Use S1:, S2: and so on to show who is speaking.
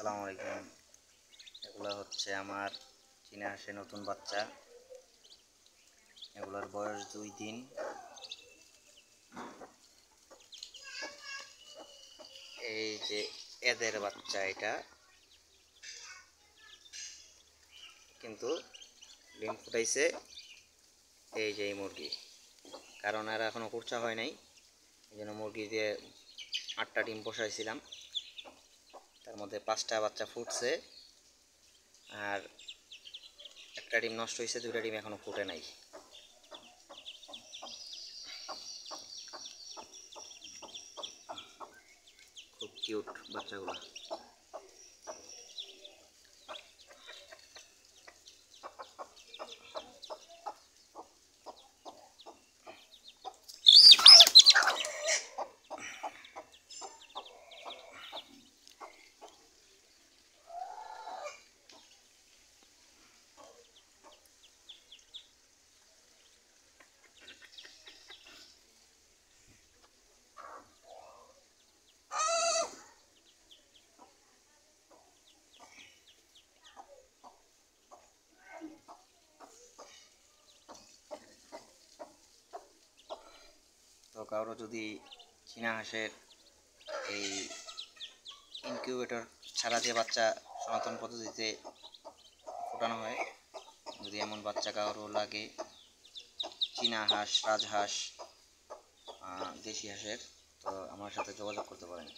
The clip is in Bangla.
S1: আসসালামু আলাইকুম। এগুলো হচ্ছে আমার চীনা হাঁসের নতুন বাচ্চা। এগুলোর বয়স 2 দিন। এই যে এদের বাচ্চা, এটা কিন্তু ডিম ফুটাইছে। এই যে এই মুরগি, কারণ এরা এখনো কুরচা হয় নাই, এই জন্য মুরগি দিয়ে 8টা ডিম বসাইছিলাম। তার মধ্যে 5টা বাচ্চা ফুটছে, আর একটা ডিম নষ্ট হয়েছে, 2টা ডিম এখনো ফুটে নাই। খুব কিউট বাচ্চাগুলো। তো কারো যদি চীনা হাঁসের এই ইনকিউবেটর ছাড়া যে বাচ্চা সনাতন পদ্ধতিতে ফোটানো হয়, যদি এমন বাচ্চা কারো লাগে, চীনা হাঁস, রাজহাঁস, দেশি হাঁসের, তো আমার সাথে যোগাযোগ করতে পারেন।